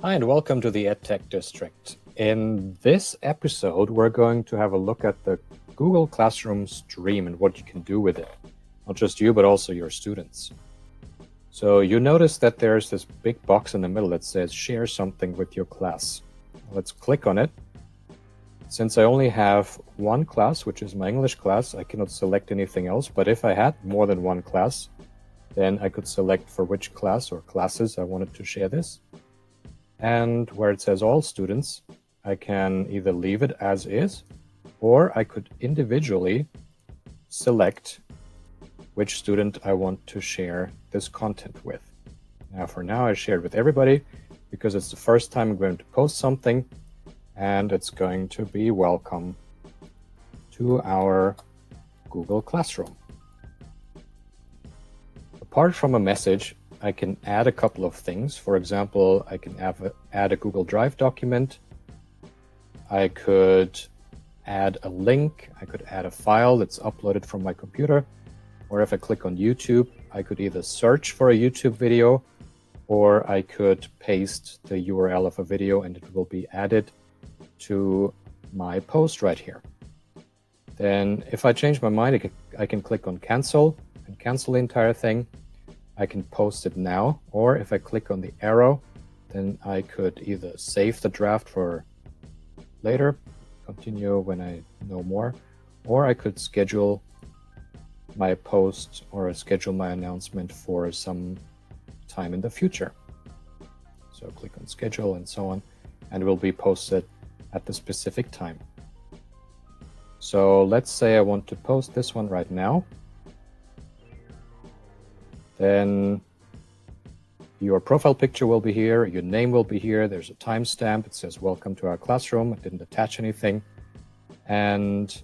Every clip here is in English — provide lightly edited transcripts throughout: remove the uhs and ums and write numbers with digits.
Hi, and welcome to the EdTech District. In this episode, we're going to have a look at the Google Classroom stream and what you can do with it. Not just you, but also your students. So you notice that there's this big box in the middle that says share something with your class. Let's click on it. Since I only have one class, which is my English class, I cannot select anything else. But if I had more than one class, then I could select for which class or classes I wanted to share this. And where it says all students, I can either leave it as is, or I could individually select which student I want to share this content with. Now, for now, I share it with everybody because it's the first time I'm going to post something, and it's going to be welcome to our Google Classroom. Apart from a message, I can add a couple of things. For example, I can add a Google Drive document. I could add a link. I could add a file that's uploaded from my computer. Or if I click on YouTube, I could either search for a YouTube video, or I could paste the URL of a video and it will be added to my post right here. Then if I change my mind, I can click on cancel and cancel the entire thing. I can post it now, or if I click on the arrow, then I could either save the draft for later, continue when I know more, or I could schedule my post or schedule my announcement for some time in the future. So click on schedule and so on, and it will be posted at the specific time. So let's say I want to post this one right now. Then your profile picture will be here, your name will be here, there's a timestamp, it says welcome to our classroom, I didn't attach anything. And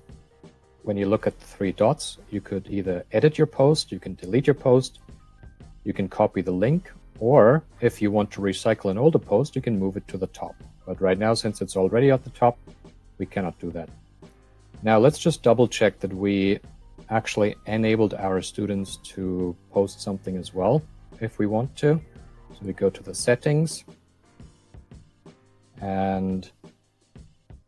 when you look at the three dots, you could either edit your post, you can delete your post, you can copy the link, or if you want to recycle an older post, you can move it to the top. But right now, since it's already at the top, we cannot do that. Now let's just double check that we actually enabled our students to post something as well, if we want to. So we go to the settings, and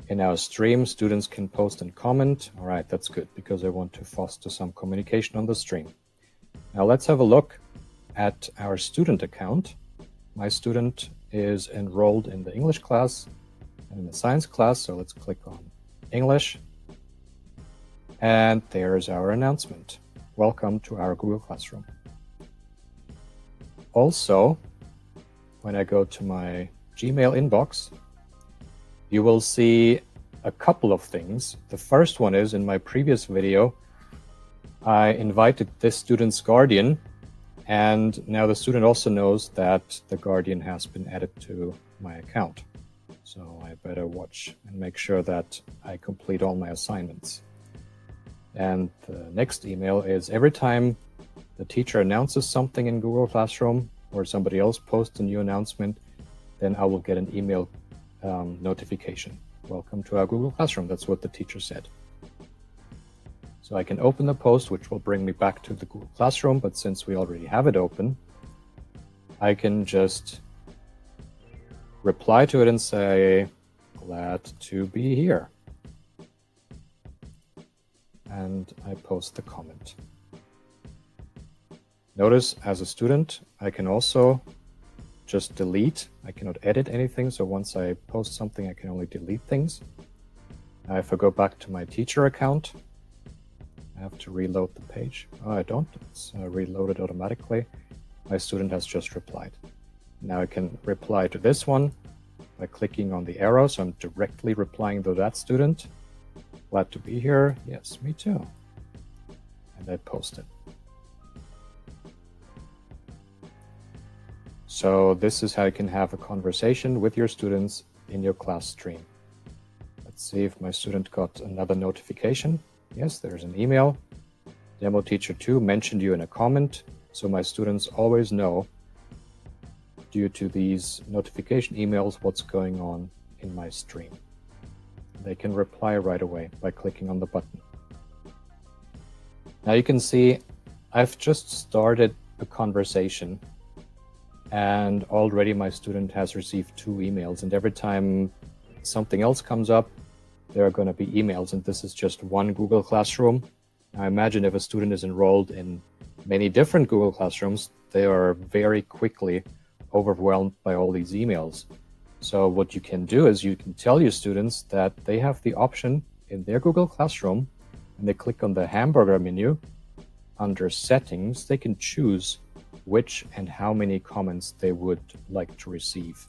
in our stream, students can post and comment. All right, that's good, because I want to foster some communication on the stream. Now let's have a look at our student account. My student is enrolled in the English class and in the science class, so let's click on English. And there's our announcement. Welcome to our Google Classroom. Also, when I go to my Gmail inbox, you will see a couple of things. The first one is, in my previous video, I invited this student's guardian, and now the student also knows that the guardian has been added to my account. So I better watch and make sure that I complete all my assignments. And the next email is every time the teacher announces something in Google Classroom or somebody else posts a new announcement, then I will get an email notification. Welcome to our Google Classroom. That's what the teacher said. So I can open the post, which will bring me back to the Google Classroom. But since we already have it open, I can just reply to it and say, glad to be here. And I post the comment. Notice, as a student, I can also just delete. I cannot edit anything, so once I post something, I can only delete things. Now, if I go back to my teacher account, I have to reload the page. Oh, I don't. It's reloaded automatically. My student has just replied. Now I can reply to this one by clicking on the arrow, so I'm directly replying to that student. Glad to be here. Yes, me too. And I post it. So this is how you can have a conversation with your students in your class stream. Let's see if my student got another notification. Yes, there's an email. Demo teacher 2 mentioned you in a comment. So my students always know, due to these notification emails, what's going on in my stream. They can reply right away by clicking on the button. Now you can see I've just started a conversation and already my student has received 2 emails, and every time something else comes up, there are going to be emails, and this is just one Google Classroom. Now imagine if a student is enrolled in many different Google Classrooms, they are very quickly overwhelmed by all these emails. So what you can do is you can tell your students that they have the option in their Google Classroom, and they click on the hamburger menu under settings, they can choose which and how many comments they would like to receive.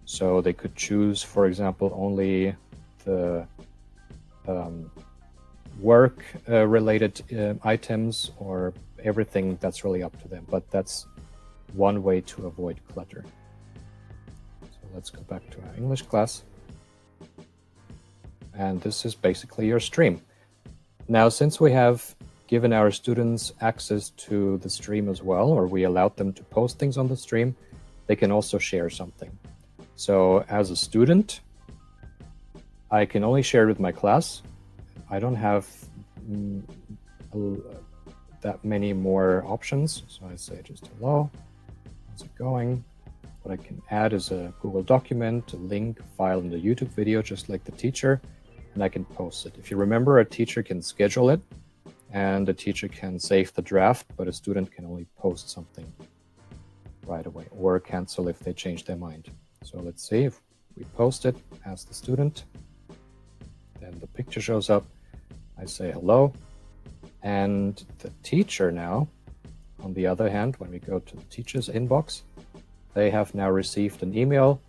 So they could choose, for example, only the work related items, or everything. That's really up to them, but that's one way to avoid clutter. So let's go back to our English class. And this is basically your stream. Now, since we have given our students access to the stream as well, or we allowed them to post things on the stream, they can also share something. So as a student, I can only share it with my class. I don't have that many more options. So I say just hello, how's it going? What I can add is a Google document, a link, a file, and a YouTube video, just like the teacher, and I can post it. If you remember, a teacher can schedule it, and a teacher can save the draft, but a student can only post something right away or cancel if they change their mind. So let's see if we post it as the student. Then the picture shows up. I say hello. And the teacher now, on the other hand, when we go to the teacher's inbox, they have now received an email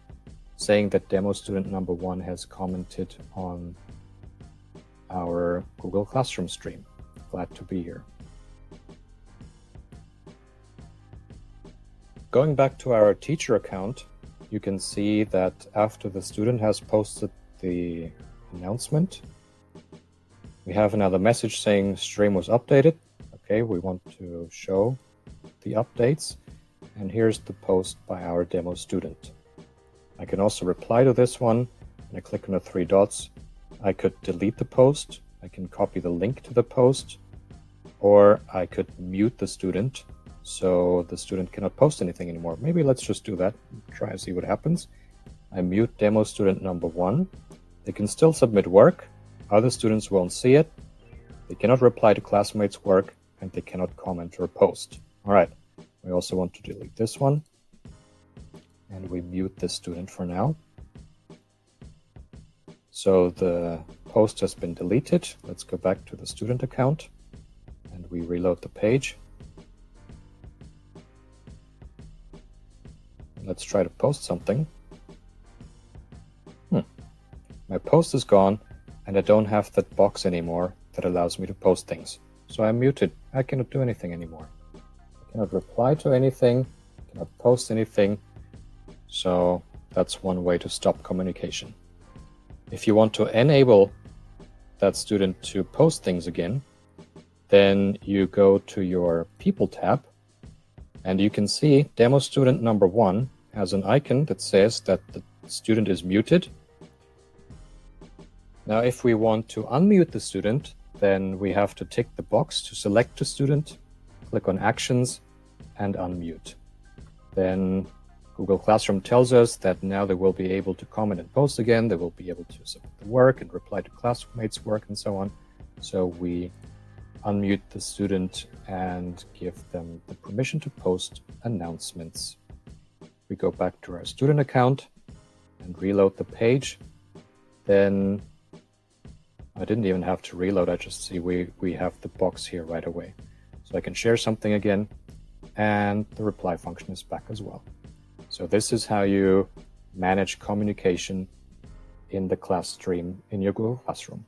saying that demo student number 1 has commented on our Google Classroom stream. Glad to be here. Going back to our teacher account, you can see that after the student has posted the announcement, we have another message saying stream was updated. Okay, we want to show the updates. And here's the post by our demo student. I can also reply to this one, and I click on the 3 dots. I could delete the post. I can copy the link to the post, or I could mute the student so the student cannot post anything anymore. Maybe let's just do that, try and see what happens. I mute demo student number 1. They can still submit work. Other students won't see it. They cannot reply to classmates' work, and they cannot comment or post. All right, we also want to delete this one, and we mute this student for now. So the post has been deleted. Let's go back to the student account, and we reload the page. Let's try to post something. My post is gone, and I don't have that box anymore that allows me to post things. So I'm muted. I cannot do anything anymore. I cannot reply to anything, I cannot post anything. So that's one way to stop communication. If you want to enable that student to post things again, then you go to your People tab, and you can see demo student number 1 has an icon that says that the student is muted. Now, if we want to unmute the student, then we have to tick the box to select the student, click on Actions, and unmute. Then Google Classroom tells us that now they will be able to comment and post again. They will be able to submit the work and reply to classmates' work and so on. So we unmute the student and give them the permission to post announcements. We go back to our student account and reload the page. Then I didn't even have to reload. I just see we have the box here right away. So I can share something again, and the reply function is back as well. So this is how you manage communication in the class stream in your Google Classroom.